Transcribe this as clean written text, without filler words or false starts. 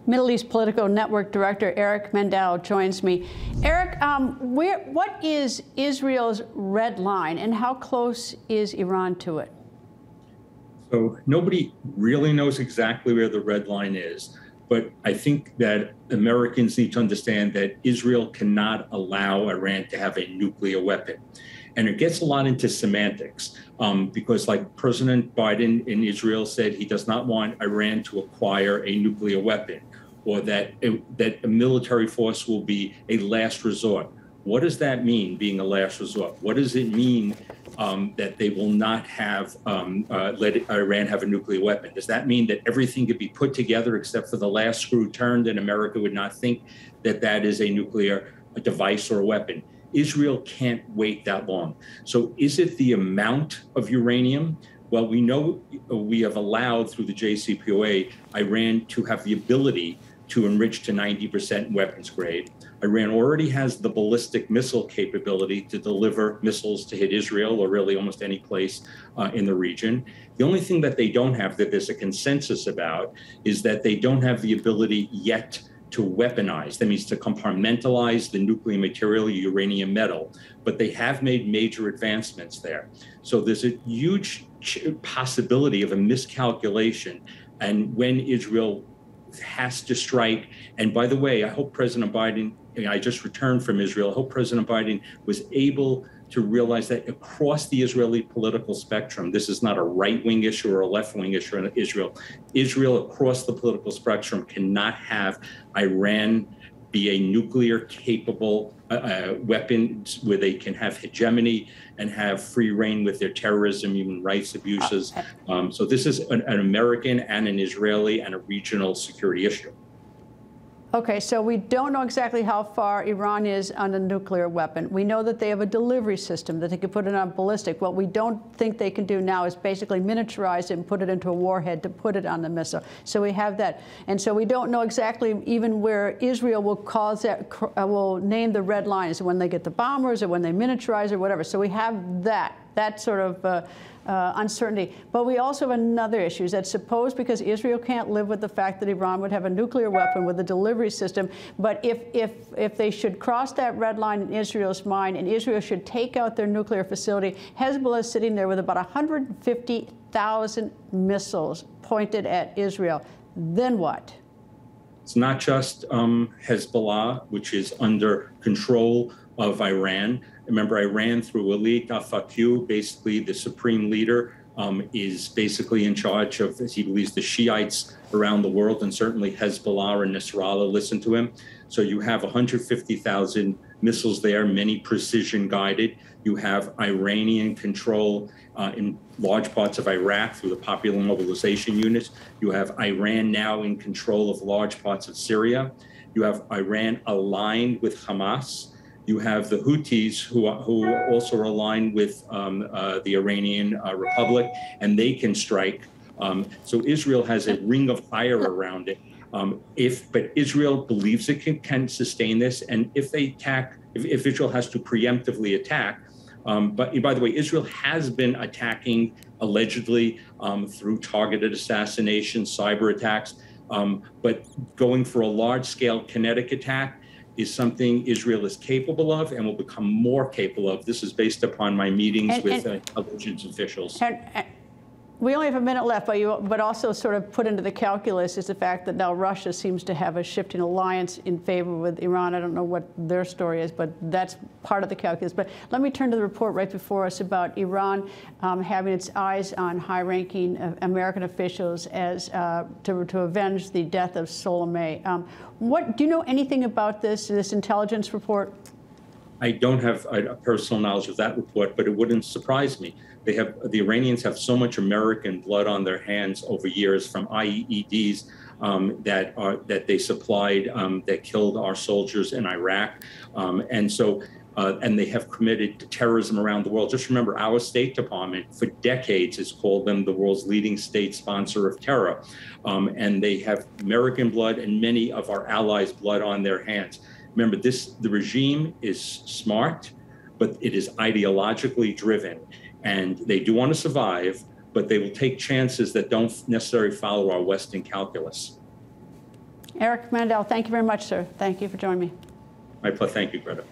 Middle East Political Network Director Eric Mandel joins me. Eric, what is Israel's red line, and how close is Iran to it? So nobody really knows exactly where the red line is, but I think that Americans need to understand that Israel cannot allow Iran to have a nuclear weapon. And it gets a lot into semantics because, like President Biden in Israel said, he does not want Iran to acquire a nuclear weapon, or that a military force will be a last resort. What does that mean, being a last resort? What does it mean that they will not have let Iran have a nuclear weapon? Does that mean that everything could be put together except for the last screw turned and America would not think that that is a nuclear device or a weapon? Israel can't wait that long. So is it the amount of uranium? Well, we know we have allowed through the JCPOA Iran to have the ability to enrich to 90% weapons grade. Iran already has the ballistic missile capability to deliver missiles to hit Israel or really almost any place in the region. The only thing that they don't have, that there's a consensus about, is that they don't have the ability yet to weaponize. That means to compartmentalize the nuclear material, uranium metal, but they have made major advancements there. So there's a huge possibility of a miscalculation. And when Israel has to strike, and by the way, I hope President Biden, I just returned from Israel, I hope President Biden was able to realize that across the Israeli political spectrum, this is not a right-wing issue or a left-wing issue in Israel. Israel across the political spectrum cannot have Iran be a nuclear-capable weapon where they can have hegemony and have free reign with their terrorism, human rights abuses. So this is an American and an Israeli and a regional security issue. Okay, so we don't know exactly how far Iran is on a nuclear weapon. We know that they have a delivery system, that they can put it on ballistic. What we don't think they can do now is basically miniaturize it and put it into a warhead to put it on the missile. So we have that. And so we don't know exactly even where Israel will cause that, will name the red line. Is it when they get the bombers or when they miniaturize or whatever? So we have that sort of uncertainty. But we also have another issue, is that suppose, because Israel can't live with the fact that Iran would have a nuclear weapon with a delivery system, but if they should cross that red line in Israel's mind and Israel should take out their nuclear facility, Hezbollah is sitting there with about 150,000 missiles pointed at Israel. Then what? It's not just Hezbollah, which is under control of Iran. Remember, Iran, through Elite Afaq, basically the supreme leader, is basically in charge of, as he believes, the Shiites around the world, and certainly Hezbollah and Nasrallah listen to him. So you have 150,000 missiles there, many precision guided. You have Iranian control in large parts of Iraq through the Popular Mobilization Units. You have Iran now in control of large parts of Syria. You have Iran aligned with Hamas. You have the Houthis who also are aligned with the Iranian Republic, and they can strike. So Israel has a ring of fire around it. But Israel believes it can sustain this, and if they attack, if Israel has to preemptively attack, but by the way, Israel has been attacking allegedly through targeted assassination, cyber attacks, but going for a large-scale kinetic attack is something Israel is capable of and will become more capable of. This is based upon my meetings with intelligence officials. We only have a minute left, but also sort of put into the calculus is the fact that now Russia seems to have a shifting alliance in favor with Iran. I don't know what their story is, but that's part of the calculus. But let me turn to the report right before us about Iran having its eyes on high-ranking American officials as to avenge the death of Soleimani. Do you know anything about this intelligence report? I don't have a personal knowledge of that report, but it wouldn't surprise me. The Iranians have so much American blood on their hands over years from IEDs that they supplied that killed our soldiers in Iraq, and they have committed terrorism around the world. Just remember, our State Department for decades has called them the world's leading state sponsor of terror, and they have American blood and many of our allies' blood on their hands. Remember, the regime is smart, but it is ideologically driven. And they do want to survive, but they will take chances that don't necessarily follow our Western calculus. Eric Mandel, thank you very much, sir. Thank you for joining me. My pleasure. Thank you, Greta.